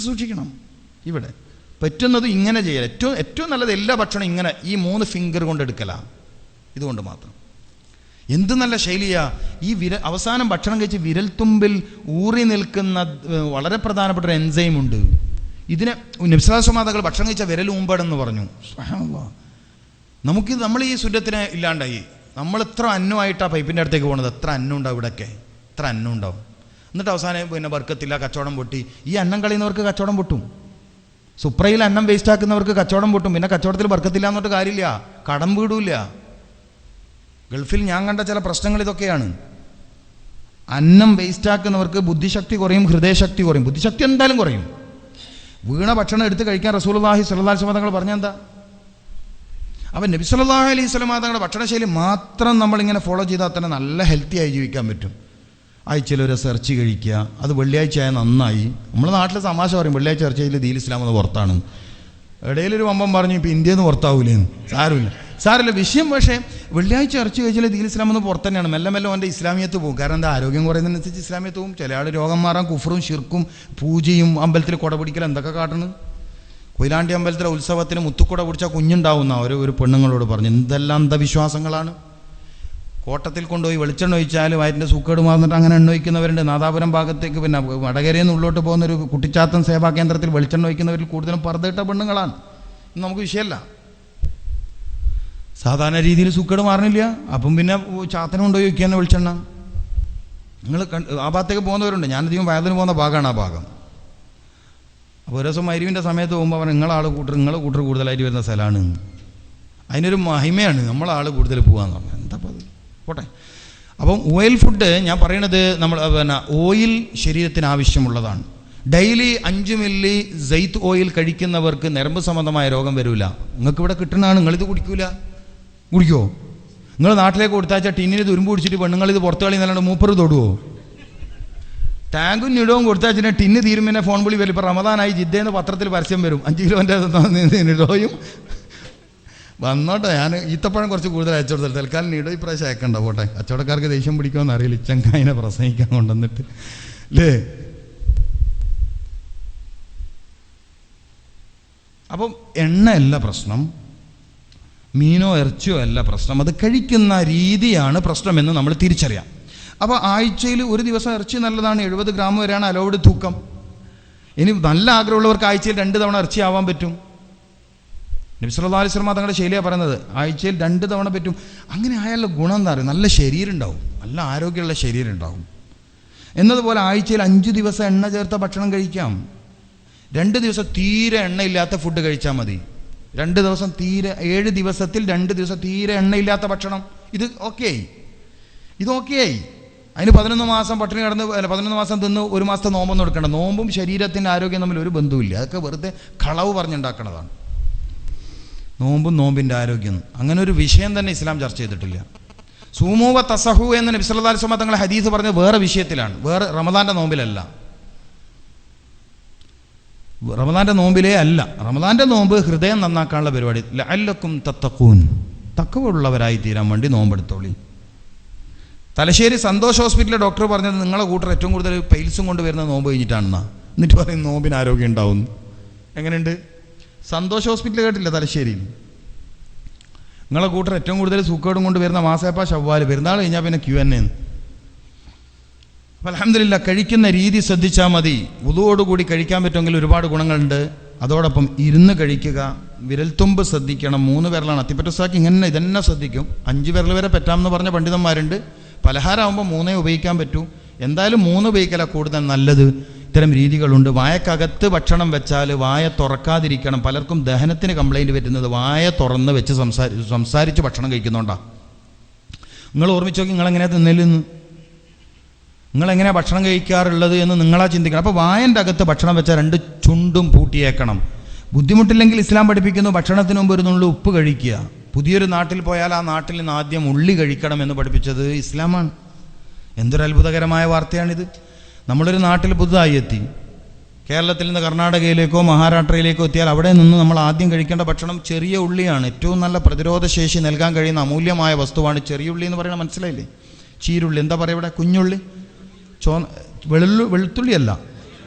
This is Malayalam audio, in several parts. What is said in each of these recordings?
സൂക്ഷിക്കണം. ഇവിടെ പറ്റുന്നത് ഇങ്ങനെ ചെയ്യൽ. ഏറ്റവും നല്ലത് എല്ലാ ഭക്ഷണം ഇങ്ങനെ ഈ 3 ഫിംഗർ കൊണ്ട് എടുക്കലാണ്. ഇതുകൊണ്ട് മാത്രം എന്ത് നല്ല ശൈലിയാ. ഈ അവസാനം ഭക്ഷണം കഴിച്ച് വിരൽത്തുമ്പിൽ ഊറി നിൽക്കുന്ന വളരെ പ്രധാനപ്പെട്ട ഒരു എൻസൈം ഉണ്ട്. ഇതിനെ നബിസ്വല്ലല്ലാഹു ഭക്ഷണം കഴിച്ച വിരൽ ഊമ്പടെന്ന് പറഞ്ഞു. സുബ്ഹാനല്ലാഹ്. നമുക്കിത് നമ്മൾ ഈ സുന്നത്തിനെ ഇല്ലാണ്ടായി. നമ്മൾ എത്ര അന്നമായിട്ടാണ് പൈപ്പിൻ്റെ അടുത്തേക്ക് പോകുന്നത്. എത്ര അന്നം ഉണ്ടാവും ഇവിടെയൊക്കെ, എത്ര അന്നം ഉണ്ടാവും. എന്നിട്ട് അവസാനം പിന്നെ ബർക്കത്തില്ല, കച്ചവടം പൊട്ടി. ഈ അന്നം കളയുന്നവർക്ക് കച്ചവടം പൊട്ടും. സുപ്രയിൽ അന്നം വേസ്റ്റ് ആക്കുന്നവർക്ക് കച്ചവടം പൊട്ടും. പിന്നെ കച്ചവടത്തിൽ ബർക്കത്തില്ല എന്നിട്ട് കാര്യമില്ല, കടം വീടില്ല. ഗൾഫിൽ ഞാൻ കണ്ട ചില പ്രശ്നങ്ങൾ ഇതൊക്കെയാണ്. അന്നം വേസ്റ്റ് ആക്കുന്നവർക്ക് ബുദ്ധിശക്തി കുറയും, ഹൃദയശക്തി കുറയും. ബുദ്ധിശക്തി എന്തായാലും കുറയും. വീണ ഭക്ഷണം എടുത്ത് കഴിക്കാൻ റസൂലുള്ളാഹി സ്വല്ലല്ലാഹു അലൈഹി വസല്ലം തങ്ങൾ പറഞ്ഞെന്താ? അപ്പം നബി സല്ലല്ലാഹു അലൈഹി വസല്ലം തങ്ങളുടെ ഭക്ഷണശൈലി മാത്രം നമ്മളിങ്ങനെ ഫോളോ ചെയ്താൽ തന്നെ നല്ല ഹെൽത്തി ആയി ജീവിക്കാൻ പറ്റും. ആഴ്ചയിൽ ഒരു ഇറച്ചി കഴിക്കുക, അത് വെള്ളിയാഴ്ച ആയാൽ നന്നായി. നമ്മുടെ നാട്ടിൽ തമാശ പറയും, വെള്ളിയാഴ്ച ഇറച്ചിയിൽ ദീൻ ഇസ്ലാം എന്ന് പുറത്താണ്. ഇടയിലൊരു വമ്പം പറഞ്ഞു ഇപ്പോൾ ഇന്ത്യയിൽ നിന്ന് പുറത്താവൂലേന്ന്. സാരമില്ല വിഷയം. പക്ഷേ വെള്ളിയാഴ്ച ഇറച്ചി കഴിച്ചാൽ ദീൻ ഇസ്ലാം എന്ന് പുറത്ത് തന്നെയാണ്. മെല്ലെ മെല്ലെ അവൻ്റെ ഇസ്ലാമിയത്ത് പോകും. കാരണം എന്താ, ആരോഗ്യം കുറയുന്നതിനനുസരിച്ച് ഇസ്ലാമിയത്ത് പോകും. ചില ആൾ രോഗം മാറാൻ കുഫറും ഷിർക്കും പൂജയും അമ്പലത്തിൽ കുട പിടിക്കൽ എന്തൊക്കെ കാട്ടണം. കൊയിലാണ്ടി അമ്പലത്തിലെ ഉത്സവത്തിന് മുത്തുക്കുട പിടിച്ചാൽ കുഞ്ഞുണ്ടാവുന്ന ഒരു പെണ്ണുങ്ങളോട് പറഞ്ഞു. എന്തെല്ലാം അന്ധവിശ്വാസങ്ങളാണ്. കോട്ടത്തിൽ കൊണ്ടുപോയി വെളിച്ചെണ്ണ ഒഴിച്ചാൽ വയറ്റിൻ്റെ സൂക്കേട് മാറുന്നിട്ട് അങ്ങനെ എണ്ണ ഒഴിക്കുന്നവരുണ്ട്. നാദാപുരം ഭാഗത്തേക്ക് പിന്നെ വടകരയിൽ നിന്ന് ഉള്ളോട്ട് പോകുന്നൊരു കുട്ടിച്ചാത്തൻ സേവാ കേന്ദ്രത്തിൽ വെളിച്ചെണ്ണ ഒഴിക്കുന്നവരിൽ കൂടുതലും പർദ്ദയിട്ട പെണ്ണുങ്ങളാണ്. നമുക്ക് വിഷയമല്ല. സാധാരണ രീതിയിൽ സൂക്കേട് മാറണില്ല. അപ്പം പിന്നെ ചാത്തനം കൊണ്ടുപോയി ഒഴിക്കുക തന്നെ വെളിച്ചെണ്ണ. നിങ്ങൾ ആ ഭാഗത്തേക്ക് പോകുന്നവരുണ്ട്. ഞാനധികം വയലിന് പോകുന്ന ഭാഗമാണ് ആ ഭാഗം. അപ്പോൾ ഒരു ദിവസം മൈരുവിൻ്റെ സമയത്ത് പോകുമ്പോൾ അവർ നിങ്ങളെ കൂട്ടർ കൂടുതലായിട്ട് വരുന്ന സ്ഥലമാണ്. അതിനൊരു മഹിമയാണ് നമ്മളാൾ കൂടുതൽ പോകാന്ന് പറഞ്ഞാൽ. എന്താ അത് പോട്ടെ. അപ്പം ഓയിൽ ഫുഡ് ഞാൻ പറയണത് നമ്മൾ പിന്നെ ഓയിൽ ശരീരത്തിന് ആവശ്യമുള്ളതാണ്. ഡെയിലി 5 മില്ലി സൈത്ത് ഓയിൽ കഴിക്കുന്നവർക്ക് നരമ്പ് സംബന്ധമായ രോഗം വരില്ല. നിങ്ങൾക്ക് ഇവിടെ കിട്ടുന്നതാണ്, നിങ്ങളിത് കുടിക്കുമോ? നിങ്ങൾ നാട്ടിലേക്ക് കൊടുത്താച്ചാൽ ടിന്നിന് തുരുമ്പ് പിടിച്ചിട്ട് പെണ്ണുങ്ങളിത് പുറത്ത് കളയുന്നല്ലാണ്ട് മൂപ്പർ തൊടുവോ? ടാങ്കും നിടവും കൊടുത്താൽ ടിന്ന് തീരുമ്പോൾ ഫോൺ വിളി വരും. ഇപ്പോൾ റമദാനായി ജിദ്ദേന്ന് പത്രത്തിൽ പരസ്യം വരും. 5 കിലോൻ്റെ നിടോയും വന്നോട്ടെ. ഞാൻ ഈത്തപ്പഴം കുറച്ച് കൂടുതൽ അയച്ചു കൊടുത്തത്. തൽക്കാലം നിടോ ഇപ്രാവശ്യം അയക്കണ്ട പോട്ടെ. കച്ചവടക്കാർക്ക് ദേഷ്യം പിടിക്കുമെന്ന് അറിയില്ല. ഇച്ചങ്കായിനെ പ്രസംഗിക്കാൻ കൊണ്ടുവന്നിട്ട് അല്ലേ. അപ്പം എണ്ണയല്ല പ്രശ്നം, മീനോ ഇറച്ചിയോ അല്ല പ്രശ്നം, അത് കഴിക്കുന്ന രീതിയാണ് പ്രശ്നമെന്ന് നമ്മൾ തിരിച്ചറിയാം. അപ്പോൾ ആഴ്ചയിൽ ഒരു ദിവസം ഇറച്ചി നല്ലതാണ്. 70 ഗ്രാം വരെയാണ് അലൗഡ് തൂക്കം. ഇനി നല്ല ആഗ്രഹമുള്ളവർക്ക് ആഴ്ചയിൽ 2 തവണ ഇറച്ചി ആവാൻ പറ്റും. നബി സല്ലല്ലാഹു അലൈഹി വസല്ലം തങ്ങളുടെ ശൈലിയാണ് പറയുന്നത്. ആഴ്ചയിൽ 2 തവണ പറ്റും. അങ്ങനെ ആയാലുള്ള ഗുണം എന്താ പറയുക, നല്ല ശരീരം ഉണ്ടാവും, നല്ല ആരോഗ്യമുള്ള ശരീരം ഉണ്ടാവും. എന്നതുപോലെ ആഴ്ചയിൽ 5 ദിവസം എണ്ണ ചേർത്ത ഭക്ഷണം കഴിക്കാം. 2 ദിവസം തീരെ എണ്ണയില്ലാത്ത ഫുഡ് കഴിച്ചാൽ മതി. 2 ദിവസം തീരെ, 7 ദിവസത്തിൽ 2 ദിവസം തീരെ എണ്ണയില്ലാത്ത ഭക്ഷണം. ഇത് ഓക്കെ ആയി. അതിന് 11 മാസം പട്ടിണി കിടന്ന് 11 മാസം തിന്ന് 1 മാസത്തെ നോമ്പൊന്നും എടുക്കണം. നോമ്പും ശരീരത്തിൻ്റെ ആരോഗ്യം തമ്മിൽ ഒരു ബന്ധവുമില്ല. അതൊക്കെ വെറുതെ കളവ് പറഞ്ഞുണ്ടാക്കണതാണ്. നോമ്പും നോമ്പിൻ്റെ ആരോഗ്യം അങ്ങനെ ഒരു വിഷയം തന്നെ ഇസ്ലാം ചർച്ച ചെയ്തിട്ടില്ല. സൂമു വ തസഹു എന്ന് നബി സല്ലല്ലാഹു അലൈഹി വസല്ലം തങ്ങളുടെ ഹദീസ് പറഞ്ഞത് വേറെ വിഷയത്തിലാണ്, വേറെ റമദാൻ്റെ നോമ്പിലല്ല. റമദാൻ്റെ നോമ്പിലേ അല്ല. റമദാൻ്റെ നോമ്പ് ഹൃദയം നന്നാക്കാനുള്ള പരിപാടി. ലഅല്ലക്കും തത്തഖൂൻ, തഖ്വയുള്ളവരായി തീരാൻ വേണ്ടി നോമ്പെടുത്തോളി. തലശ്ശേരി സന്തോഷ് ഹോസ്പിറ്റലിലെ ഡോക്ടർ പറഞ്ഞത് നിങ്ങളെ കൂട്ടർ ഏറ്റവും കൂടുതൽ പൈൽസും കൊണ്ട് വരുന്ന നോമ്പ് കഴിഞ്ഞിട്ടാണെന്നാ. എന്നിട്ട് പറയും നോമ്പിന് ആരോഗ്യം ഉണ്ടാവും. എങ്ങനെയുണ്ട്? സന്തോഷ് ഹോസ്പിറ്റൽ കേട്ടില്ല തലശ്ശേരിയിൽ? നിങ്ങളെ കൂട്ടർ ഏറ്റവും കൂടുതൽ സൂക്കേടും കൊണ്ട് വരുന്ന മാസേപ്പ ശവ്വാൽ, പെരുന്നാൾ കഴിഞ്ഞാൽ പിന്നെ QNA. അപ്പം അൽഹംദുലില്ലാ കഴിക്കുന്ന രീതി ശ്രദ്ധിച്ചാൽ മതി. വുളുവോടുകൂടി കഴിക്കാൻ പറ്റുമെങ്കിൽ ഒരുപാട് ഗുണങ്ങളുണ്ട്. അതോടൊപ്പം ഇരുന്ന് കഴിക്കുക, വിരൽത്തുമ്പ് ശ്രദ്ധിക്കണം. 3 വിരലാണ്. അത്തിപ്പറ്റസാക്കി ഇങ്ങനെ ഇതന്നെ ശ്രദ്ധിക്കും. 5 വിരൽ വരെ പറ്റാമെന്ന് പറഞ്ഞ പണ്ഡിതന്മാരുണ്ട്. പലഹാരമാകുമ്പോൾ 3 ഉപയോഗിക്കാൻ പറ്റൂ. എന്തായാലും 3 ഉപയോഗിക്കലാണ് കൂടുതൽ നല്ലത്. ഇത്തരം രീതികളുണ്ട്. വായക്കകത്ത് ഭക്ഷണം വെച്ചാൽ വായ തുറക്കാതിരിക്കണം. പലർക്കും ദഹനത്തിന് കംപ്ലൈൻറ്റ് പറ്റുന്നത് വായ തുറന്ന് വെച്ച് സംസാരിച്ച് ഭക്ഷണം കഴിക്കുന്നുണ്ടാണ്. നിങ്ങൾ ഓർമ്മിച്ച് നോക്കി, നിങ്ങളെങ്ങനെയാണ് തിന്നലെന്ന്, നിങ്ങളെങ്ങനെയാണ് ഭക്ഷണം കഴിക്കാറുള്ളത് എന്ന് നിങ്ങളാ ചിന്തിക്കണം. അപ്പോൾ വായൻ്റെ അകത്ത് ഭക്ഷണം വെച്ചാൽ 2 ചുണ്ടും പൂട്ടിയേക്കണം. ബുദ്ധിമുട്ടില്ലെങ്കിൽ ഇസ്ലാം പഠിപ്പിക്കുന്നു ഭക്ഷണത്തിന് മുമ്പ് ഒരു നുള്ളു ഉപ്പ് കഴിക്കുക. പുതിയൊരു നാട്ടിൽ പോയാൽ ആ നാട്ടിൽ നിന്ന് ആദ്യം ഉള്ളി കഴിക്കണം എന്ന് പഠിപ്പിച്ചത് ഇസ്ലാമാണ്. എന്തൊരു അത്ഭുതകരമായ വാർത്തയാണിത്. നമ്മളൊരു നാട്ടിൽ പുതുതായി എത്തി, കേരളത്തിൽ നിന്ന് കർണാടകയിലേക്കോ മഹാരാഷ്ട്രയിലേക്കോ എത്തിയാൽ അവിടെ നിന്ന് നമ്മൾ ആദ്യം കഴിക്കേണ്ട ഭക്ഷണം ചെറിയ ഉള്ളിയാണ്. ഏറ്റവും നല്ല പ്രതിരോധ ശേഷി നൽകാൻ കഴിയുന്ന അമൂല്യമായ വസ്തുവാണ് ചെറിയ ഉള്ളി എന്ന് പറയുന്നത്. മനസ്സിലായില്ലേ? ചീരുള്ളി എന്താ പറയുക ഇവിടെ? കുഞ്ഞുള്ളി, വെളുത്തുള്ളിയല്ല,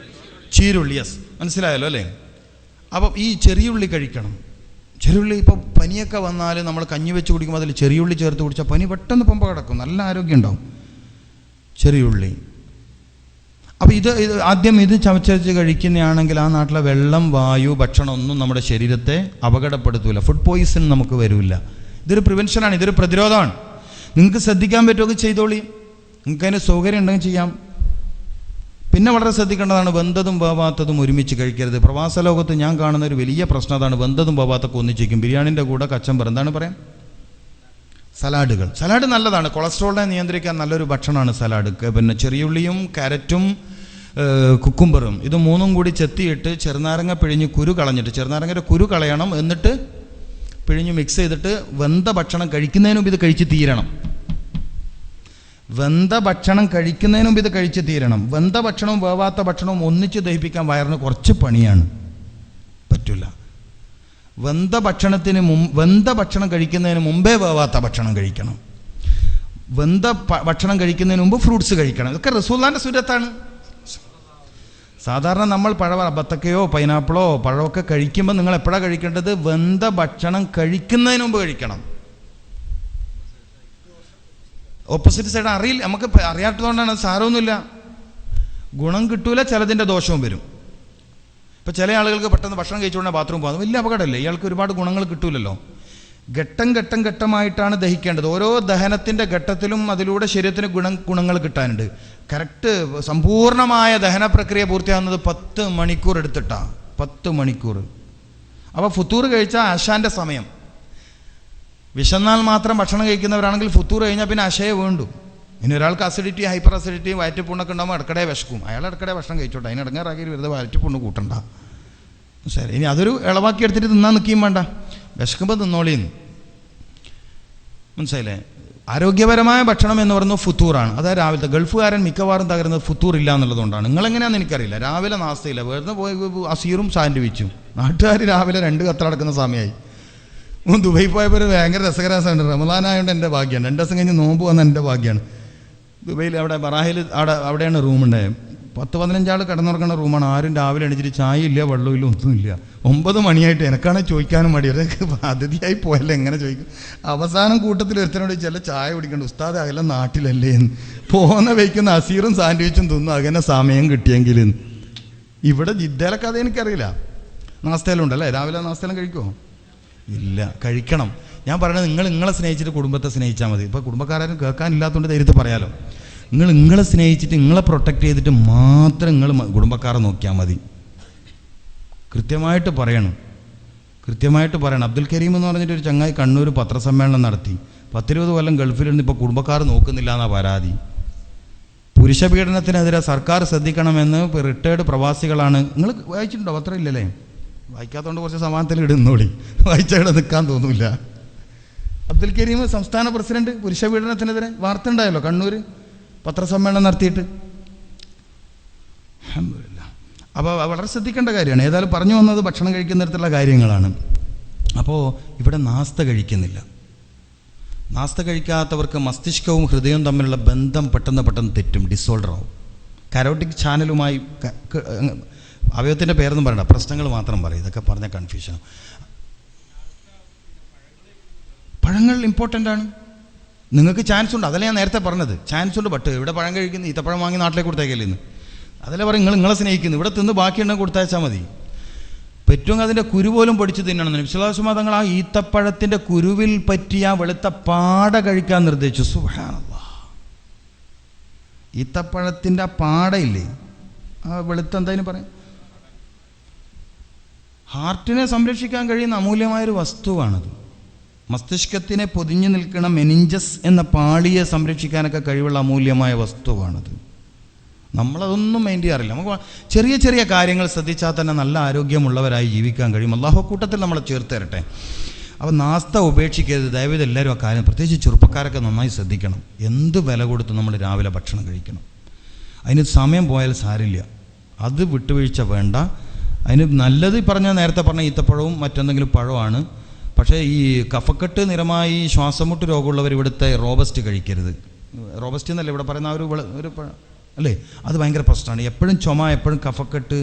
ചീരുള്ളി. യെസ്, മനസ്സിലായല്ലോ അല്ലേ? അപ്പം ഈ ചെറിയുള്ളി കഴിക്കണം. ചെറിയുള്ളി ഇപ്പോൾ പനിയൊക്കെ വന്നാൽ നമ്മൾ കഞ്ഞി വെച്ച് കുടിക്കുമ്പോൾ അതിൽ ചെറിയുള്ളി ചേർത്ത് കുടിച്ചാൽ പനി പെട്ടെന്ന് പമ്പ കിടക്കും, നല്ല ആരോഗ്യം ഉണ്ടാവും ചെറിയുള്ളി. അപ്പോൾ ഇത് ആദ്യം ഇത് ചവച്ചരച്ച് കഴിക്കുന്നതാണെങ്കിൽ ആ നാട്ടിലെ വെള്ളം, വായു, ഭക്ഷണം ഒന്നും നമ്മുടെ ശരീരത്തെ അപകടപ്പെടുത്തൂല. ഫുഡ് പോയിസൺ നമുക്ക് വരില്ല. ഇതൊരു പ്രിവെൻഷനാണ്, ഇതൊരു പ്രതിരോധമാണ്. നിങ്ങൾക്ക് ശ്രദ്ധിക്കാൻ പറ്റുമൊക്കെ ചെയ്തോളി, നിങ്ങൾക്ക് അതിന് സൗകര്യം ഉണ്ടെങ്കിൽ ചെയ്യാം. പിന്നെ വളരെ ശ്രദ്ധിക്കേണ്ടതാണ് വെന്തതും വേവാത്തതും ഒരുമിച്ച് കഴിക്കരുത്. പ്രവാസ ലോകത്ത് ഞാൻ കാണുന്ന ഒരു വലിയ പ്രശ്നം അതാണ്. വെന്തതും വേവാത്തൊക്കെ ഒന്നിച്ചിരിക്കും. ബിരിയാണിൻ്റെ കൂടെ കച്ചമ്പർ, എന്താണ് പറയാം, സലാഡുകൾ. സലാഡ് നല്ലതാണ്, കൊളസ്ട്രോളിനെ നിയന്ത്രിക്കാൻ നല്ലൊരു ഭക്ഷണമാണ് സലാഡ്. പിന്നെ ചെറിയുള്ളിയും ക്യാരറ്റും കുക്കുംബറും ഇത് മൂന്നും കൂടി ചെത്തിയിട്ട് ചെറുനാരങ്ങ പിഴിഞ്ഞ് കുരു കളഞ്ഞിട്ട്, ചെറുനാരങ്ങയുടെ കുരു കളയണം, എന്നിട്ട് പിഴിഞ്ഞ് മിക്സ് ചെയ്തിട്ട് വെന്ത ഭക്ഷണം കഴിക്കുന്നതിന് മുമ്പ് ഇത് കഴിച്ച് തീരണം. വെന്ത ഭക്ഷണം കഴിക്കുന്നതിന് മുമ്പ് ഇത് കഴിച്ച് തീരണം. വെന്ത ഭക്ഷണവും വേവാത്ത ഭക്ഷണവും ഒന്നിച്ച് ദഹിപ്പിക്കാൻ വയറിന് കുറച്ച് പണിയാണ്, പറ്റില്ല. വെന്ത ഭക്ഷണം കഴിക്കുന്നതിന് മുമ്പേ വേവാത്ത ഭക്ഷണം കഴിക്കണം. വെന്ത ഭക്ഷണം കഴിക്കുന്നതിന് മുമ്പ് ഫ്രൂട്ട്സ് കഴിക്കണം. ഇതൊക്കെ റസൂലുള്ളാഹിന്റെ സുന്നത്താണ്. സാധാരണ നമ്മൾ ബത്തക്കയോ പൈനാപ്പിളോ പഴമൊക്കെ കഴിക്കുമ്പോൾ നിങ്ങൾ എപ്പോഴാണ് കഴിക്കേണ്ടത്? വെന്ത ഭക്ഷണം കഴിക്കുന്നതിന് മുമ്പ് കഴിക്കണം. ഓപ്പോസിറ്റ് സൈഡ് അറിയില്ല, നമുക്ക് അറിയാത്തതുകൊണ്ടാണ്. സാരമൊന്നുമില്ല, ഗുണം കിട്ടൂല, ചിലതിൻ്റെ ദോഷവും വരും. ഇപ്പോൾ ചില ആളുകൾക്ക് പെട്ടെന്ന് ഭക്ഷണം കഴിച്ചുകൊണ്ടാൽ ബാത്റൂം പോകുന്നത് വലിയ അപകടമല്ലേ? ഇയാൾക്ക് ഒരുപാട് ഗുണങ്ങൾ കിട്ടൂലല്ലോ. ഘട്ടമായിട്ടാണ് ദഹിക്കേണ്ടത്. ഓരോ ദഹനത്തിൻ്റെ ഘട്ടത്തിലും അതിലൂടെ ശരീരത്തിന് ഗുണങ്ങൾ കിട്ടാനുണ്ട്. കറക്റ്റ് സമ്പൂർണമായ ദഹന പ്രക്രിയ പൂർത്തിയാകുന്നത് 10 മണിക്കൂർ എടുത്തിട്ടാണ്. 10 മണിക്കൂർ. അപ്പോൾ ഫുത്തൂർ കഴിച്ചാൽ അശാൻ്റെ സമയം. വിശന്നാൽ മാത്രം ഭക്ഷണം കഴിക്കുന്നവരാണെങ്കിൽ ഫുത്തൂർ കഴിഞ്ഞാൽ പിന്നെ അശയെ വേണ്ടു. ഇനി ഒരാൾക്ക് അസിഡിറ്റി, ഹൈപ്പർ അസിഡിറ്റി, വയറ്റിപ്പുണ്ണൊക്കെ ഉണ്ടാകുമ്പോൾ ഇടയ്ക്കിടെ വിശക്കും. അയാൾ ഇടയ്ക്കിടെ ഭക്ഷണം കഴിച്ചോട്ടെ, അതിന് ഇടങ്ങാറാക്കി വെറുതെ വയറ്റിപ്പുണ്ണ് കൂട്ടണ്ട. ശരി, ഇനി അതൊരു ഇളവാക്കി എടുത്തിട്ട് തിന്നാൻ നിൽക്കുകയും വേണ്ട, വിശക്കുമ്പോൾ തിന്നോളിന്ന്. മനസ്സിലായില്ലേ? ആരോഗ്യപരമായ ഭക്ഷണം എന്ന് പറയുന്നത് ഫുത്തൂറാണ്. അതായത് രാവിലത്തെ. ഗൾഫുകാരൻ മിക്കവാറും തകരുന്നത് ഫുത്തൂർ ഇല്ല എന്നുള്ളതുകൊണ്ടാണ്. നിങ്ങളെങ്ങനെയാണെന്ന് എനിക്കറിയില്ല. രാവിലെ നാസ്തയില്ല, വെറുതെ പോയി അസീറും സാൻഡ്വിച്ചും. നാട്ടുകാർ രാവിലെ 2 കത്തടക്കുന്ന സമയമായി. ദുബൈ പോയപ്പോൾ ഭയങ്കര രസകരമാണ്. റമദാനായതുകൊണ്ട് എൻ്റെ ഭാഗ്യമാണ്. 2 ദിവസം കഴിഞ്ഞ് നോമ്പ് വന്ന എൻ്റെ ഭാഗ്യമാണ്. ദുബൈയിൽ അവിടെ ബറാഹിൽ അവിടെയാണ് റൂമുണ്ടായത്. 10-15 ആൾ കിടന്നുറങ്ങുന്ന റൂമാണ്. ആരും രാവിലെ എണീച്ചിട്ട് ചായ ഇല്ല, വെള്ളമില്ല, ഒന്നുമില്ല. 9 മണിയായിട്ട് എനിക്കാണ് ചോദിക്കാനും മടി. അവരൊക്കെ അതിഥിയായി പോയല്ലേ എങ്ങനെ ചോദിക്കും? അവസാനം കൂട്ടത്തിൽ ഒരുത്തനോട് ചില ചായ കുടിക്കണ്ട ഉസ്താദ്, അകലെ നാട്ടിലല്ലേ എന്ന്. പോകുന്ന വയ്ക്കുന്ന അസീറും സാൻഡ്വിച്ചും തിന്നും, അങ്ങനെ സമയം കിട്ടിയെങ്കിൽ. ഇവിടെ ജിദ്ദയിലൊക്കെ അത് എനിക്കറിയില്ല. നാസ്തയിലും ഉണ്ടല്ലേ? രാവിലെ നാസ്തയിലും കഴിക്കുമോ? ഇല്ല, കഴിക്കണം. ഞാൻ പറയണത് നിങ്ങളെ സ്നേഹിച്ചിട്ട് കുടുംബത്തെ സ്നേഹിച്ചാൽ മതി. ഇപ്പോൾ കുടുംബക്കാരും കേൾക്കാനില്ലാത്തതുകൊണ്ട് ധൈര്യത്തിൽ പറയാലോ. നിങ്ങളെ സ്നേഹിച്ചിട്ട് നിങ്ങളെ പ്രൊട്ടക്റ്റ് ചെയ്തിട്ട് മാത്രം നിങ്ങൾ കുടുംബക്കാരെ നോക്കിയാൽ മതി. കൃത്യമായിട്ട് പറയണം. അബ്ദുൽ കരീം എന്ന് പറഞ്ഞിട്ട് ഒരു ചങ്ങായി കണ്ണൂർ പത്രസമ്മേളനം നടത്തി. 10-20 കൊല്ലം ഗൾഫിലിരുന്ന് ഇപ്പോൾ കുടുംബക്കാർ നോക്കുന്നില്ല എന്നാണ് പരാതി. പുരുഷ പീഡനത്തിനെതിരെ സർക്കാർ ശ്രദ്ധിക്കണമെന്ന് റിട്ടയർഡ് പ്രവാസികളാണ്. നിങ്ങൾ വായിച്ചിട്ടുണ്ടോ? പത്രം ഇല്ലല്ലേ? വായിക്കാത്തതുകൊണ്ട് കുറച്ച് സമാനത്തിൽ ഇടുന്നോളി. വായിച്ചവിടെ നിൽക്കാൻ തോന്നില്ല. അബ്ദുൽ കരീം സംസ്ഥാന പ്രസിഡന്റ് പുരുഷ പീഡനത്തിനെതിരെ വാർത്ത ഉണ്ടായല്ലോ കണ്ണൂർ പത്രസമ്മേളനം നടത്തിയിട്ട്. അൽഹംദുലില്ലാ. അപ്പോൾ വളരെ ശ്രദ്ധിക്കേണ്ട കാര്യമാണ്. ഏതായാലും പറഞ്ഞു വന്നത് ഭക്ഷണം കഴിക്കുന്നിടത്തുള്ള കാര്യങ്ങളാണ്. അപ്പോൾ ഇവിടെ നാസ്ത കഴിക്കുന്നില്ല. നാസ്ത കഴിക്കാത്തവർക്ക് മസ്തിഷ്കവും ഹൃദയവും തമ്മിലുള്ള ബന്ധം പെട്ടെന്ന് തെറ്റും, ഡിസോൾഡർ ആവും. കരോട്ടിക് ചാനലുമായി അവയവത്തിൻ്റെ പേരൊന്നും പറയണ്ട, പ്രശ്നങ്ങൾ മാത്രം പറയും. ഇതൊക്കെ പറഞ്ഞ കൺഫ്യൂഷൻ. പഴങ്ങൾ ഇമ്പോർട്ടൻ്റ് ആണ്. നിങ്ങൾക്ക് ചാൻസ് ഉണ്ട്, അതല്ലേ ഞാൻ നേരത്തെ പറഞ്ഞത്. ചാൻസ് ഉണ്ട്, ബട്ട് ഇവിടെ പഴം കഴിക്കുന്നു, ഈത്തപ്പഴം വാങ്ങി നാട്ടിലേക്ക് കൊടുത്തേക്കല്ലേ ഇന്ന്. അതല്ലേ പറയും നിങ്ങളെ സ്നേഹിക്കുന്നു. ഇവിടെ തിന്ന് ബാക്കിയുണ്ടെങ്കിൽ കൊടുത്തയച്ചാൽ മതി. പറ്റുമെങ്കിൽ അതിൻ്റെ കുരു പോലും പൊടിച്ച് തിന്നണം. നബി സല്ലല്ലാഹു അലൈഹി വസല്ലം തങ്ങൾ ആ ഈത്തപ്പഴത്തിൻ്റെ കുരുവിൽ പറ്റിയ വെളുത്ത പാട കഴിക്കാൻ നിർദ്ദേശിച്ചു. സുബ്ഹാനല്ലാഹ്. ഈത്തപ്പഴത്തിൻ്റെ ആ പാടയില്ലേ, ആ വെളുത്ത എന്തായാലും പറയാം, ഹാർട്ടിനെ സംരക്ഷിക്കാൻ കഴിയുന്ന അമൂല്യമായൊരു വസ്തുവാണത്. മസ്തിഷ്കത്തിനെ പൊതിഞ്ഞു നിൽക്കുന്ന മെനിഞ്ചസ് എന്ന പാളിയെ സംരക്ഷിക്കാനൊക്കെ കഴിവുള്ള അമൂല്യമായ വസ്തുവാണത്. നമ്മളതൊന്നും മൈൻഡ് ചെയ്യാറില്ല. നമുക്ക് ചെറിയ കാര്യങ്ങൾ ശ്രദ്ധിച്ചാൽ തന്നെ നല്ല ആരോഗ്യമുള്ളവരായി ജീവിക്കാൻ കഴിയും. അല്ലാഹു കൂട്ടത്തിൽ നമ്മളെ ചേർത്ത് തരട്ടെ. അപ്പോൾ നാസ്ത ഉപേക്ഷിക്കരുത് ദയവേത്. എല്ലാവരും ആ കാര്യം, പ്രത്യേകിച്ച് ചെറുപ്പക്കാരൊക്കെ നന്നായി ശ്രദ്ധിക്കണം. എന്ത് വില കൊടുത്ത് നമ്മൾ രാവിലെ ഭക്ഷണം കഴിക്കണം. അതിന് സമയം പോയാൽ സാരില്ല, അത് വിട്ടുവീഴ്ച വേണ്ട. അതിന് നല്ലത് നേരത്തെ പറഞ്ഞ ഈത്തപ്പഴവും മറ്റെന്തെങ്കിലും പഴമാണ്. പക്ഷേ ഈ കഫക്കെട്ട് നിറമായി ശ്വാസമുട്ട് രോഗമുള്ളവർ ഇവിടുത്തെ റോബസ്റ്റ് കഴിക്കരുത്. റോബസ്റ്റ് എന്നല്ല ഇവിടെ പറയുന്ന ഒരു പഴം അല്ലേ, അത് ഭയങ്കര പ്രശ്നമാണ്. എപ്പോഴും ചുമ, എപ്പോഴും കഫക്കെട്ട്,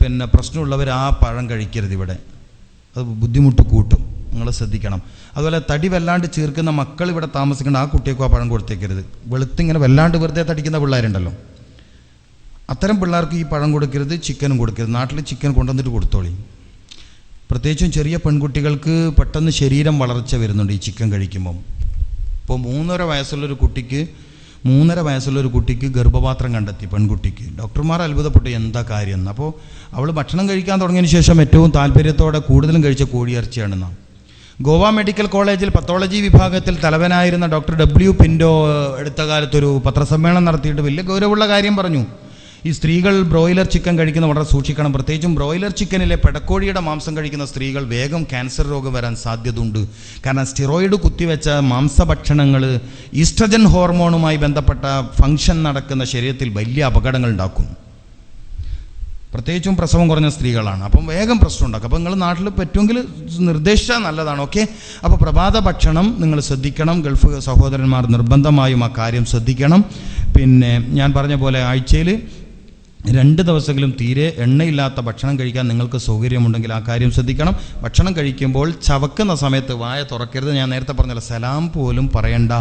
പിന്നെ പ്രശ്നമുള്ളവർ ആ പഴം കഴിക്കരുത് ഇവിടെ, അത് ബുദ്ധിമുട്ട് കൂട്ടും, നിങ്ങൾ ശ്രദ്ധിക്കണം. അതുപോലെ തടി വല്ലാണ്ട് ചീർക്കുന്ന മക്കൾ ഇവിടെ താമസിക്കേണ്ട ആ കുട്ടികൾക്കും ആ പഴം കൊടുത്തേക്കരുത്. വെളുത്തിങ്ങനെ വല്ലാണ്ട് വെറുതെ തടിക്കുന്ന പിള്ളേരുണ്ടല്ലോ, അത്തരം പിള്ളേർക്ക് ഈ പഴം കൊടുക്കരുത്, ചിക്കനും കൊടുക്കരുത്. നാട്ടിൽ ചിക്കൻ കൊണ്ടുവന്നിട്ട് കൊടുത്തോളി. പ്രത്യേകിച്ചും ചെറിയ പെൺകുട്ടികൾക്ക് പെട്ടെന്ന് ശരീരം വളർച്ച വരുന്നുണ്ട് ഈ ചിക്കൻ കഴിക്കുമ്പം. ഇപ്പോൾ 3.5 വയസ്സുള്ളൊരു കുട്ടിക്ക് ഗർഭപാത്രം കണ്ടെത്തി, പെൺകുട്ടിക്ക്. ഡോക്ടർമാർ അത്ഭുതപ്പെട്ടു, എന്താ കാര്യം എന്ന്. അപ്പോൾ അവൾ ഭക്ഷണം കഴിക്കാൻ തുടങ്ങിയതിന് ശേഷം ഏറ്റവും താല്പര്യത്തോടെ കൂടുതലും കഴിച്ച കോഴിയിറച്ചിയാണെന്നാണ്. ഗോവ മെഡിക്കൽ കോളേജിൽ പത്തോളജി വിഭാഗത്തിൽ തലവനായിരുന്ന ഡോക്ടർ W. പിൻഡോ അടുത്ത കാലത്തൊരു പത്രസമ്മേളനം നടത്തിയിട്ട് വലിയ ഗൗരവമുള്ള കാര്യം പറഞ്ഞു. ഈ സ്ത്രീകൾ ബ്രോയിലർ ചിക്കൻ കഴിക്കുന്ന വളരെ സൂക്ഷിക്കണം. പ്രത്യേകിച്ചും ബ്രോയിലർ ചിക്കനിലെ പെടക്കോഴിയുടെ മാംസം കഴിക്കുന്ന സ്ത്രീകൾ വേഗം ക്യാൻസർ രോഗം വരാൻ സാധ്യതയുണ്ട്. കാരണം സ്റ്റിറോയിഡ് കുത്തിവെച്ച മാംസഭക്ഷണങ്ങൾ ഈസ്ട്രജൻ ഹോർമോണുമായി ബന്ധപ്പെട്ട ഫംഗ്ഷൻ നടക്കുന്ന ശരീരത്തിൽ വലിയ അപകടങ്ങൾ ഉണ്ടാക്കും. പ്രത്യേകിച്ചും പ്രസവം കുറഞ്ഞ സ്ത്രീകളാണ്. അപ്പം വേഗം പ്രശ്നം ഉണ്ടാക്കും. അപ്പോൾ നിങ്ങൾ നാട്ടിൽ പറ്റുമെങ്കിൽ നിർദ്ദേശിച്ചാൽ നല്ലതാണ്. ഓക്കെ. അപ്പോൾ പ്രഭാത ഭക്ഷണം നിങ്ങൾ ശ്രദ്ധിക്കണം. ഗൾഫ് സഹോദരന്മാർ നിർബന്ധമായും ആ കാര്യം ശ്രദ്ധിക്കണം. പിന്നെ ഞാൻ പറഞ്ഞ പോലെ ആഴ്ചയിൽ 2 ദിവസമെങ്കിലും തീരെ എണ്ണയില്ലാത്ത ഭക്ഷണം കഴിക്കാൻ നിങ്ങൾക്ക് സൗകര്യമുണ്ടെങ്കിൽ ആ കാര്യം ശ്രദ്ധിക്കണം. ഭക്ഷണം കഴിക്കുമ്പോൾ ചവക്കുന്ന സമയത്ത് വായ തുറക്കരുത്. ഞാൻ നേരത്തെ പറഞ്ഞല്ലോ, സലാം പോലും പറയണ്ട.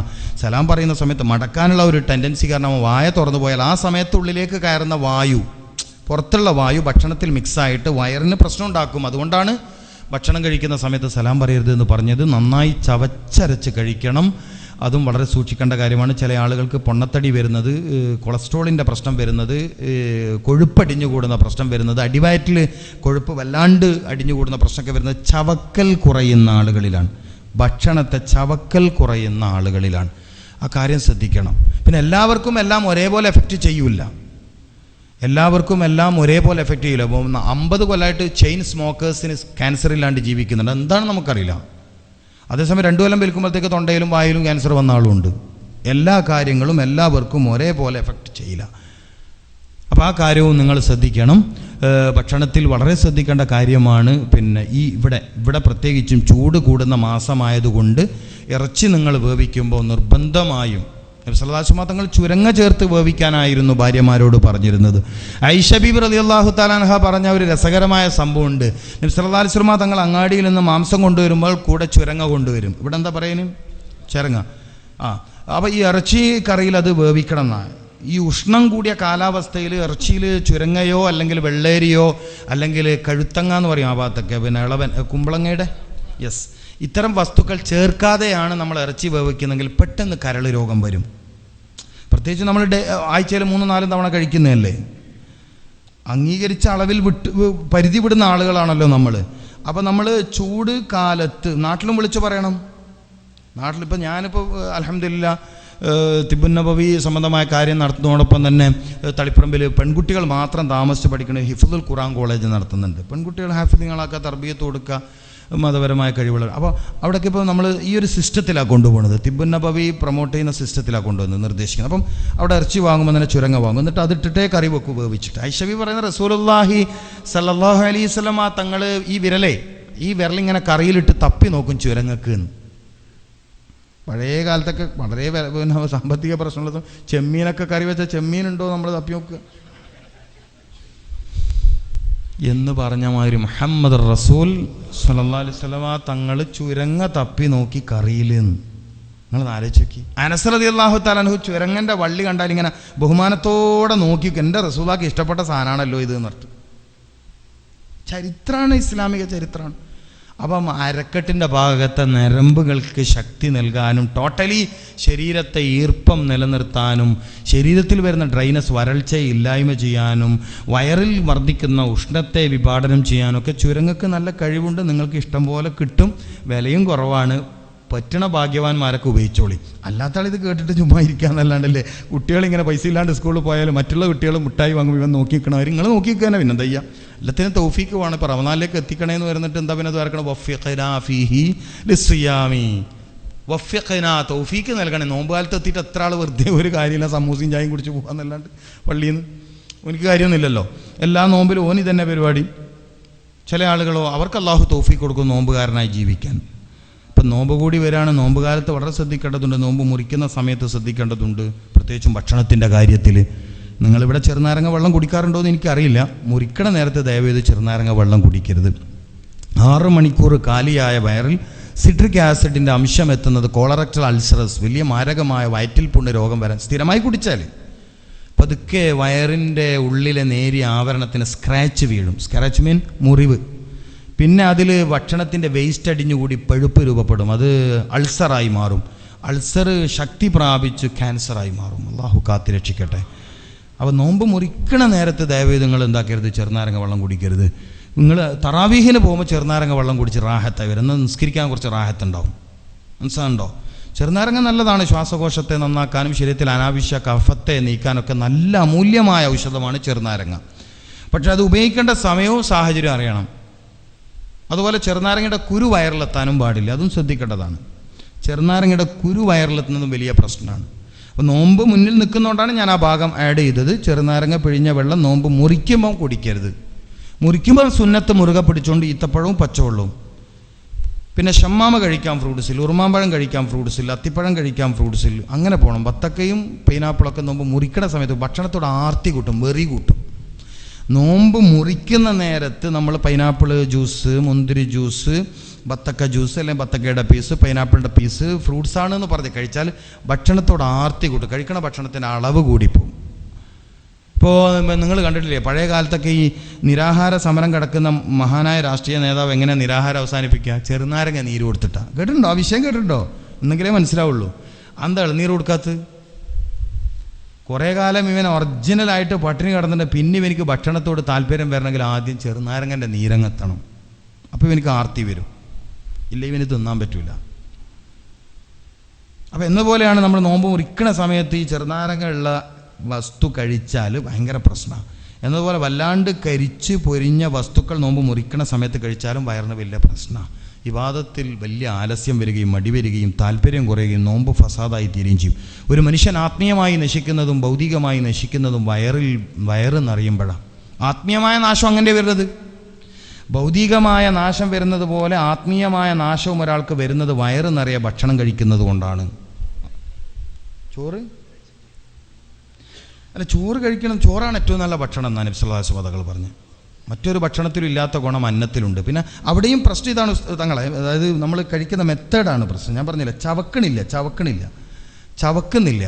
സലാം പറയുന്ന സമയത്ത് മടക്കാനുള്ള ഒരു ടെൻഡൻസി കാരണം വായ തുറന്നു പോയാൽ ആ സമയത്തുള്ളിലേക്ക് കയറുന്ന വായു, പുറത്തുള്ള വായു ഭക്ഷണത്തിൽ മിക്സായിട്ട് വയറിന് പ്രശ്നം ഉണ്ടാക്കും. അതുകൊണ്ടാണ് ഭക്ഷണം കഴിക്കുന്ന സമയത്ത് സലാം പറയരുത് എന്ന് പറഞ്ഞത്. നന്നായി ചവച്ചരച്ച് കഴിക്കണം. അതും വളരെ സൂക്ഷിക്കേണ്ട കാര്യമാണ്. ചില ആളുകൾക്ക് പൊണ്ണത്തടി വരുന്നത്, കൊളസ്ട്രോളിൻ്റെ പ്രശ്നം വരുന്നത്, കൊഴുപ്പടിഞ്ഞുകൂടുന്ന പ്രശ്നം വരുന്നത്, അടിവയറ്റിൽ കൊഴുപ്പ് വല്ലാണ്ട് അടിഞ്ഞുകൂടുന്ന പ്രശ്നമൊക്കെ വരുന്നത് ചവക്കൽ കുറയുന്ന ആളുകളിലാണ്. ഭക്ഷണത്തെ ചവക്കൽ കുറയുന്ന ആളുകളിലാണ്. ആ കാര്യം ശ്രദ്ധിക്കണം. പിന്നെ എല്ലാവർക്കും എല്ലാം ഒരേപോലെ എഫക്റ്റ് ചെയ്യൂല. എല്ലാവർക്കും എല്ലാം ഒരേപോലെ എഫക്റ്റ് ചെയ്യില്ല. ഇപ്പോൾ 50 കൊല്ലമായിട്ട് ചെയിൻ സ്മോക്കേഴ്സിന് ക്യാൻസർ ഇല്ലാണ്ട് ജീവിക്കുന്നുണ്ട്. എന്താണ് നമുക്കറിയില്ല. അതേസമയം 2 കൊല്ലം വിൽക്കുമ്പോഴത്തേക്ക് തൊണ്ടയിലും വായിലും ക്യാൻസർ വന്ന ആളുമുണ്ട്. എല്ലാ കാര്യങ്ങളും എല്ലാവർക്കും ഒരേപോലെ എഫക്റ്റ് ചെയ്യില്ല. അപ്പോൾ ആ കാര്യവും നിങ്ങൾ ശ്രദ്ധിക്കണം. ഭക്ഷണത്തിൽ വളരെ ശ്രദ്ധിക്കേണ്ട കാര്യമാണ്. പിന്നെ ഇവിടെ പ്രത്യേകിച്ചും ചൂട് കൂടുന്ന മാസമായതുകൊണ്ട് ഇറച്ചി നിങ്ങൾ വേവിക്കുമ്പോൾ നിർബന്ധമായും നബി സല്ലല്ലാഹു അലൈഹി വസല്ലം തങ്ങൾ ചുരങ്ങ ചേർത്ത് വേവിക്കാനായിരുന്നു ഭാര്യമാരോട് പറഞ്ഞിരുന്നത്. ഐഷ ബീബി റളിയല്ലാഹു തആല അൻഹ പറഞ്ഞ ഒരു രസകരമായ സംഭവമുണ്ട്. നബി സല്ലല്ലാഹു അലൈഹി വസല്ലം തങ്ങൾ അങ്ങാടിയിൽ നിന്ന് മാംസം കൊണ്ടുവരുമ്പോൾ കൂടെ ചുരങ്ങ കൊണ്ടുവരും. ഇവിടെ എന്താ പറയുന്നത്? ചുരങ്ങ. അപ്പോൾ ഈ ഇറച്ചി കറിയിൽ അത് വേവിക്കണം എന്നാണ്. ഈ ഉഷ്ണം കൂടിയ കാലാവസ്ഥയിൽ ഇറച്ചിയിൽ ചുരങ്ങയോ അല്ലെങ്കിൽ വെള്ളേരിയോ അല്ലെങ്കിൽ കഴുത്തങ്ങ എന്ന് പറയും ആ ഭാഗത്തൊക്കെ, പിന്നെ ഇളവൻ കുമ്പളങ്ങയുടെ ഇത്തരം വസ്തുക്കൾ ചേർക്കാതെയാണ് നമ്മൾ ഇറച്ചി വേവിക്കുന്നെങ്കിൽ പെട്ടെന്ന് കരൾ രോഗം വരും. പ്രത്യേകിച്ച് നമ്മൾ ആഴ്ചയിൽ 3-4 തവണ കഴിക്കുന്നതല്ലേ. അംഗീകരിച്ച അളവിൽ പരിധി വിടുന്ന ആളുകളാണല്ലോ നമ്മൾ. അപ്പോൾ നമ്മൾ ചൂട് കാലത്ത് നാട്ടിലും വിളിച്ചു പറയണം. നാട്ടിലിപ്പോൾ ഞാനിപ്പോൾ അൽഹംദുലില്ലാ തിബുൻ നബവി സംബന്ധമായ കാര്യം നടത്തുന്നതോടൊപ്പം തന്നെ തളിപ്പറമ്പിൽ പെൺകുട്ടികൾ മാത്രം താമസിച്ച് പഠിക്കുന്ന ഹിഫ്ദുൽ ഖുർആൻ കോളേജ് നടത്തുന്നുണ്ട്. പെൺകുട്ടികൾ ഹാഫിളിങ്ങളാക്കുക, തർബിയത്ത് കൊടുക്കുക, മതപരമായ കഴിവുകൾ. അപ്പോൾ അവിടേക്ക് ഇപ്പോൾ നമ്മൾ ഈ ഒരു സിസ്റ്റത്തിലാണ് കൊണ്ടുപോകുന്നത്. തിബുൻ നബവി പ്രൊമോട്ട് ചെയ്യുന്ന സിസ്റ്റത്തിലാണ് കൊണ്ടുവന്നത്, നിർദ്ദേശിക്കുന്നത്. അപ്പം അവിടെ ഇറച്ചി വാങ്ങുമ്പോൾ തന്നെ ചുരങ്ങ വാങ്ങും, എന്നിട്ട് അതിട്ടിട്ടേ കറി വെക്കും വേവിച്ചിട്ട്. ഐഷബി പറയുന്ന റസൂലുള്ളാഹി സല്ലല്ലാഹു അലൈഹി വസല്ലം തങ്ങൾ ഈ വിരലിങ്ങനെ കറിയിലിട്ട് തപ്പി നോക്കും ചുരങ്ങക്ക്. പഴയ കാലത്തൊക്കെ വളരെ സാമ്പത്തിക പ്രശ്നമുള്ളതും ചെമ്മീനൊക്കെ കറി വെച്ച ചെമ്മീനുണ്ടോ നമ്മൾ തപ്പി നോക്കുക എന്ന് പറഞ്ഞ മാതിരി മുഹമ്മദ് റസൂൽ സല്ലല്ലാഹു അലൈഹി വസല്ലം തങ്ങൾ ചുരങ്ങ തപ്പി നോക്കി കറിയിൽ. നിങ്ങൾ ആലോചിച്ച് നോക്കി. അനസ് റളിയല്ലാഹു തആല അൻഹു ചുരങ്ങൻ്റെ വള്ളി കണ്ടാൽ ഇങ്ങനെ ബഹുമാനത്തോടെ നോക്കി, എൻ്റെ റസൂലാക്ക് ഇഷ്ടപ്പെട്ട സാധനമാണല്ലോ ഇത് എന്ന് പറഞ്ഞിട്ട്. ചരിത്രമാണ്, ഇസ്ലാമിക ചരിത്രമാണ്. അപ്പം അരക്കെട്ടിൻ്റെ ഭാഗത്തെ നരമ്പുകൾക്ക് ശക്തി നൽകാനും ടോട്ടലി ശരീരത്തെ ഈർപ്പം നിലനിർത്താനും ശരീരത്തിൽ വരുന്ന ഡ്രൈനസ് വരൾച്ചയെ ഇല്ലായ്മ ചെയ്യാനും വയറിൽ വർദ്ധിക്കുന്ന ഉഷ്ണത്തെ വിഭാടനം ചെയ്യാനൊക്കെ ചുരങ്ങക്ക് നല്ല കഴിവുണ്ട്. നിങ്ങൾക്ക് ഇഷ്ടം പോലെ കിട്ടും, വിലയും കുറവാണ്. പറ്റണ ഭാഗ്യവാന്മാരൊക്കെ ഉപയോഗിച്ചോളി. അല്ലാത്ത ആൾ ഇത് കേട്ടിട്ട് ചുമ്മാ ഇരിക്കാന്നല്ലാണ്ടല്ലേ. കുട്ടികളിങ്ങനെ പൈസ ഇല്ലാണ്ട് സ്കൂളിൽ പോയാലും മറ്റുള്ള കുട്ടികൾ മുട്ടായി വാങ്ങും, ഇവൻ നോക്കിക്കണവർ നിങ്ങൾ നോക്കിക്കാനെ പിന്നെ എന്താ ചെയ്യുക? എല്ലാത്തിനും തൗഫീക്ക് വേണം. ഇപ്പോൾ റമദാനിലേക്ക് എത്തിക്കണേന്ന് പറഞ്ഞിട്ട് എന്താ പിന്നെ ദ്വാരക്കണം? വഫ്ഫിഖ്നാ ഫീഹി ലിസ്സിയാമി. വഫ്ഫിഖ്നാ, തൗഫീക്ക് നൽകണേ. നോമ്പ് കാലത്ത് എത്തിയിട്ട് എത്ര ആൾ വെറുതെ ഒരു കാര്യമില്ല സമൂസയും ചായയും കുടിച്ച് പോകാന്നല്ലാണ്ട് പള്ളിയിൽ നിന്ന് എനിക്ക് കാര്യമൊന്നുമില്ലല്ലോ. എല്ലാ നോമ്പിലും ഓനി തന്നെ പരിപാടി. ചില ആളുകളോ അവർക്ക് അള്ളാഹു തൗഫീക്ക് കൊടുക്കും നോമ്പുകാരനായി ജീവിക്കാൻ. ഇപ്പം നോമ്പ് കൂടി വരികയാണ്. നോമ്പ് കാലത്ത് വളരെ ശ്രദ്ധിക്കേണ്ടതുണ്ട്. നോമ്പ് മുറിക്കുന്ന സമയത്ത് ശ്രദ്ധിക്കേണ്ടതുണ്ട്, പ്രത്യേകിച്ചും ഭക്ഷണത്തിൻ്റെ കാര്യത്തിൽ. നിങ്ങളിവിടെ ചെറുനാരങ്ങ വെള്ളം കുടിക്കാറുണ്ടോ എന്ന് എനിക്കറിയില്ല. മുറിക്കണ നേരത്തെ ദയവേത് ചെറുനാരങ്ങ വെള്ളം കുടിക്കരുത്. 6 മണിക്കൂർ കാലിയായ വയറിൽ സിട്രിക് ആസിഡിൻ്റെ അംശം എത്തുന്നത് കോളറക്ടൽ അൾസറസ്, വലിയ മാരകമായ വയറ്റിൽ പുണ്ണ് രോഗം വരാൻ സ്ഥിരമായി കുടിച്ചാൽ പതുക്കെ വയറിൻ്റെ ഉള്ളിലെ നേരിയ ആവരണത്തിന് സ്ക്രാച്ച് വീഴും. സ്ക്രാച്ച് മീൻ മുറിവ്. പിന്നെ അതിൽ ഭക്ഷണത്തിൻ്റെ വേസ്റ്റ് അടിഞ്ഞുകൂടി പഴുപ്പ് രൂപപ്പെടും. അത് അൾസറായി മാറും. അൾസർ ശക്തി പ്രാപിച്ച് ക്യാൻസറായി മാറും. അള്ളാഹു കാത്തിരക്ഷിക്കട്ടെ. അപ്പോൾ നോമ്പ് മുറിക്കണ നേരത്ത് ദയവേത് നിങ്ങൾ എന്താക്കരുത്, ചെറുനാരങ്ങ വെള്ളം കുടിക്കരുത്. നിങ്ങൾ തറാവീഹിന് പോകുമ്പോൾ ചെറുനാരങ്ങ വെള്ളം കുടിച്ച് റാഹത്തായി വരുന്നത് നിസ്കരിക്കാൻ കുറച്ച് റാഹത്തുണ്ടാവും. മനസ്സിലാകുന്നുണ്ടോ? ചെറുനാരങ്ങ നല്ലതാണ്, ശ്വാസകോശത്തെ നന്നാക്കാനും ശരീരത്തിൽ അനാവശ്യ കഫത്തെ നീക്കാനൊക്കെ നല്ല അമൂല്യമായ ഔഷധമാണ് ചെറുനാരങ്ങ. പക്ഷെ അത് ഉപയോഗിക്കേണ്ട സമയവും സാഹചര്യം അറിയണം. അതുപോലെ ചെറുനാരങ്ങയുടെ കുരു വയറിലെത്താനും പാടില്ല, അതും ശ്രദ്ധിക്കേണ്ടതാണ്. ചെറുനാരങ്ങയുടെ കുരു വയറിലെത്തുന്നതും വലിയ പ്രശ്നമാണ്. അപ്പോൾ നോമ്പ് മുന്നിൽ നിൽക്കുന്നതുകൊണ്ടാണ് ഞാൻ ആ ഭാഗം ആഡ് ചെയ്തത്. ചെറുനാരങ്ങ പിഴിഞ്ഞ വെള്ളം നോമ്പ് മുറിക്കുമ്പം കുടിക്കരുത്. മുറിക്കുമ്പോൾ സുന്നത്ത് മുറുകെ പിടിച്ചുകൊണ്ട് ഈത്തപ്പഴവും പച്ചവെള്ളവും. പിന്നെ ഷമ്മാമ കഴിക്കാം ഫ്രൂട്ട്സിൽ, ഉറുമാമ്പഴം കഴിക്കാം ഫ്രൂട്ട്സിൽ, അത്തിപ്പഴം കഴിക്കാം ഫ്രൂട്ട്സിൽ, അങ്ങനെ പോകണം. ബത്തക്കയും പൈനാപ്പിളൊക്കെ നോമ്പ് മുറിക്കണ സമയത്ത് ഭക്ഷണത്തോട് ആർത്തി കൂട്ടും, വെറി കൂട്ടും. നോമ്പ് മുറിക്കുന്ന നേരത്ത് നമ്മൾ പൈനാപ്പിൾ ജ്യൂസ്, മുന്തിരി ജ്യൂസ്, ബത്തക്ക ജ്യൂസ് അല്ലെങ്കിൽ ബത്തക്കയുടെ പീസ്, പൈനാപ്പിളിൻ്റെ പീസ് ഫ്രൂട്ട്സാണെന്ന് പറഞ്ഞ് കഴിച്ചാൽ ഭക്ഷണത്തോട് ആർത്തി കൂട്ടും. കഴിക്കണ ഭക്ഷണത്തിൻ്റെ അളവ് കൂടിപ്പോവും. ഇപ്പോൾ നിങ്ങൾ കണ്ടിട്ടില്ലേ, പഴയ കാലത്തൊക്കെ ഈ നിരാഹാര സമരം കിടക്കുന്ന മഹാനായ രാഷ്ട്രീയ നേതാവ് എങ്ങനെ നിരാഹാരം അവസാനിപ്പിക്കുക? ചെറുനാരങ്ങ നീര് കൊടുത്തിട്ടാണ്. കേട്ടിട്ടുണ്ടോ? ആ വിഷയം കേട്ടിട്ടുണ്ടോ? എന്നെങ്കിലേ മനസ്സിലാവുള്ളൂ. എന്താ ഇളനീർ കൊടുക്കാത്തത്? കുറേ കാലം ഇവൻ ഒറിജിനലായിട്ട് പട്ടിണി കിടന്നിട്ട് പിന്നെ ഇവനിക്ക് ഭക്ഷണത്തോട് താല്പര്യം വരണമെങ്കിൽ ആദ്യം ചെറുനാരങ്ങൻ്റെ നീരങ്ങെത്തണം. അപ്പോൾ ഇവനിക്ക് ആർത്തി വരും, ഇല്ല ഇവന് തിന്നാൻ പറ്റൂല. അപ്പോൾ എന്ന പോലെയാണ് നമ്മൾ നോമ്പ് മുറിക്കണ സമയത്ത് ഈ ചെറുനാരങ്ങ ഉള്ള വസ്തു കഴിച്ചാൽ ഭയങ്കര പ്രശ്നമാണ്. എന്നതുപോലെ വല്ലാണ്ട് കരിച്ച് പൊരിഞ്ഞ വസ്തുക്കൾ നോമ്പ് മുറിക്കണ സമയത്ത് കഴിച്ചാലും വയറിന് വലിയ പ്രശ്നമാണ്. ഇബാദത്തിൽ വലിയ ആലസ്യം വരികയും മടി വരികയും താല്പര്യം കുറയുകയും നോമ്പ് ഫസാദായി തീരുകയും ചെയ്യും. ഒരു മനുഷ്യൻ ആത്മീയമായി നശിക്കുന്നതും ഭൗതികമായി നശിക്കുന്നതും വയറ് നിറയുമ്പോഴാണ്. ആത്മീയമായ നാശം അങ്ങനെ വരുന്നത്. ഭൗതികമായ നാശം വരുന്നത് പോലെ ആത്മീയമായ നാശവും ഒരാൾക്ക് വരുന്നത് വയറ് നിറയെ ഭക്ഷണം കഴിക്കുന്നത് കൊണ്ടാണ്. ചോറ് കഴിക്കണം. ചോറാണ് ഏറ്റവും നല്ല ഭക്ഷണം എന്നാണ് നബി സല്ലല്ലാഹു അലൈഹി വസല്ലം പറഞ്ഞ്. മറ്റൊരു ഭക്ഷണത്തിലും ഇല്ലാത്ത ഗുണം അന്നത്തിലുണ്ട്. പിന്നെ അവിടെയും പ്രശ്നം ഇതാണ് തങ്ങളെ, അതായത് നമ്മൾ കഴിക്കുന്ന മെത്തേഡാണ് പ്രശ്നം. ഞാൻ പറഞ്ഞില്ല, ചവക്കുന്നില്ല.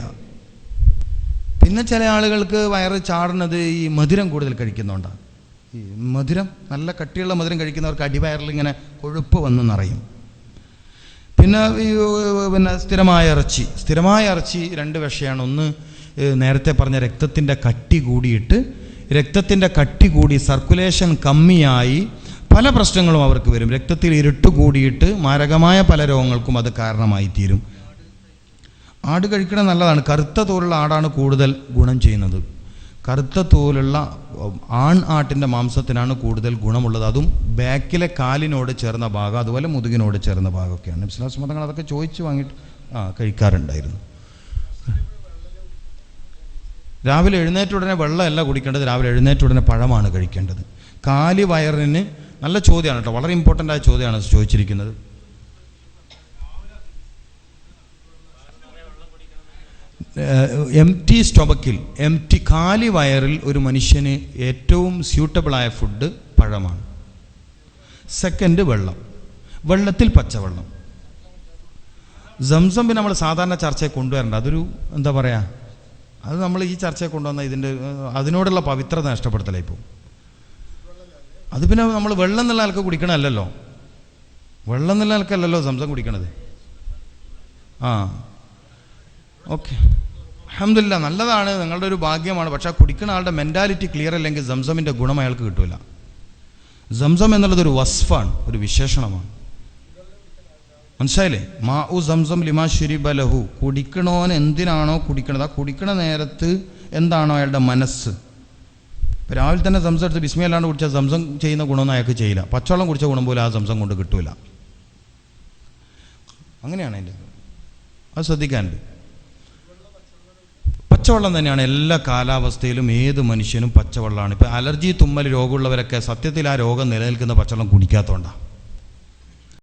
പിന്നെ ചില ആളുകൾക്ക് വയറ് ചാടുന്നത് ഈ മധുരം കൂടുതൽ കഴിക്കുന്നതുകൊണ്ടാണ്. ഈ മധുരം, നല്ല കട്ടിയുള്ള മധുരം കഴിക്കുന്നവർക്ക് അടിവയറിൽ ഇങ്ങനെ കൊഴുപ്പ് വന്ന് നിറയും. പിന്നെ സ്ഥിരമായ ഇറച്ചി 2 വിഷയമാണ്. ഒന്ന്, നേരത്തെ പറഞ്ഞ രക്തത്തിൻ്റെ കട്ടി കൂടി സർക്കുലേഷൻ കമ്മിയായി പല പ്രശ്നങ്ങളും അവർക്ക് വരും. രക്തത്തിൽ ഇരുട്ട് കൂടിയിട്ട് മാരകമായ പല രോഗങ്ങൾക്കും അത് കാരണമായി തീരും. ആട് കഴിക്കണം നല്ലതാണ്. കറുത്ത തോലുള്ള ആടാണ് കൂടുതൽ ഗുണം ചെയ്യുന്നത്. കറുത്ത തോലുള്ള ആൺ ആട്ടിൻ്റെ മാംസത്തിനാണ് കൂടുതൽ ഗുണമുള്ളത്. അതും ബാക്കിലെ കാലിനോട് ചേർന്ന ഭാഗം, അതുപോലെ മുതുകിനോട് ചേർന്ന ഭാഗമൊക്കെയാണ്. നബി സല്ലല്ലാഹു അലൈഹി വസല്ലം അതൊക്കെ ചോദിച്ച് വാങ്ങിയിട്ട് കഴിക്കാറുണ്ടായിരുന്നു. രാവിലെ എഴുന്നേറ്റ ഉടനെ വെള്ളമല്ല കുടിക്കേണ്ടത്, രാവിലെ എഴുന്നേറ്റ ഉടനെ പഴമാണ് കഴിക്കേണ്ടത്. കാലി വയറിന് നല്ല ചോദ്യമാണ് കേട്ടോ, വളരെ ഇമ്പോർട്ടൻ്റ് ആയ ചോദ്യമാണ് ചോദിച്ചിരിക്കുന്നത്. എംപ്റ്റി സ്റ്റൊമക്കിൽ, കാലി വയറിൽ ഒരു മനുഷ്യന് ഏറ്റവും സ്യൂട്ടബിളായ ഫുഡ് പഴമാണ്. സെക്കൻഡ് വെള്ളത്തിൽ പച്ചവെള്ളം. സംസം പിന്നെ നമ്മൾ സാധാരണ ചർച്ചയെ കൊണ്ടുവരേണ്ട, അതൊരു എന്താ പറയുക, അത് നമ്മൾ ഈ ചർച്ചയെ കൊണ്ടുവന്ന അതിനോടുള്ള പവിത്രത നഷ്ടപ്പെടുത്തലായി പോകും. അത് പിന്നെ നമ്മൾ വെള്ളം എന്നുള്ള ആൾക്ക് കുടിക്കണമല്ലോ, വെള്ളം എന്നുള്ള ആൾക്കല്ലല്ലോ സംസം കുടിക്കണത്. ഓക്കെ, അൽഹംദുലില്ലാ, നല്ലതാണ്, നിങ്ങളുടെ ഒരു ഭാഗ്യമാണ്. പക്ഷെ ആ കുടിക്കുന്ന ആളുടെ മെൻറ്റാലിറ്റി ക്ലിയർ അല്ലെങ്കിൽ സംസമിൻ്റെ ഗുണം അയാൾക്ക് കിട്ടില്ല. സംസം എന്നുള്ളത് ഒരു വസ്ഫാണ്, ഒരു വിശേഷണമാണ്. മനസ്സിലായില്ലേ? മാഉ സംസം ലിമാ ശുരിബ ലഹു, കുടിക്കണോൻ എന്തിനാണോ കുടിക്കണത്, ആ കുടിക്കണ നേരത്ത് എന്താണോ അയാളുടെ മനസ്സ്. ഇപ്പം രാവിലെ തന്നെ സംസം എടുത്ത് ബിസ്മി അല്ലാണ്ട് കുടിച്ചാൽ സംസം ചെയ്യുന്ന ഗുണമൊന്നും അയാൾക്ക് ചെയ്യില്ല. പച്ചവെള്ളം കുടിച്ച ഗുണം പോലും ആ സംസം കൊണ്ട് കിട്ടൂല. അങ്ങനെയാണ് അതിൻ്റെ, അത് ശ്രദ്ധിക്കാനുണ്ട്. പച്ചവെള്ളം തന്നെയാണ് എല്ലാ കാലാവസ്ഥയിലും ഏത് മനുഷ്യനും പച്ചവെള്ളമാണ്. ഇപ്പം അലർജി തുമ്മൽ രോഗമുള്ളവരൊക്കെ സത്യത്തിൽ ആ രോഗം നിലനിൽക്കുന്ന പച്ചവെള്ളം കുടിക്കാത്തതുകൊണ്ടാണ്.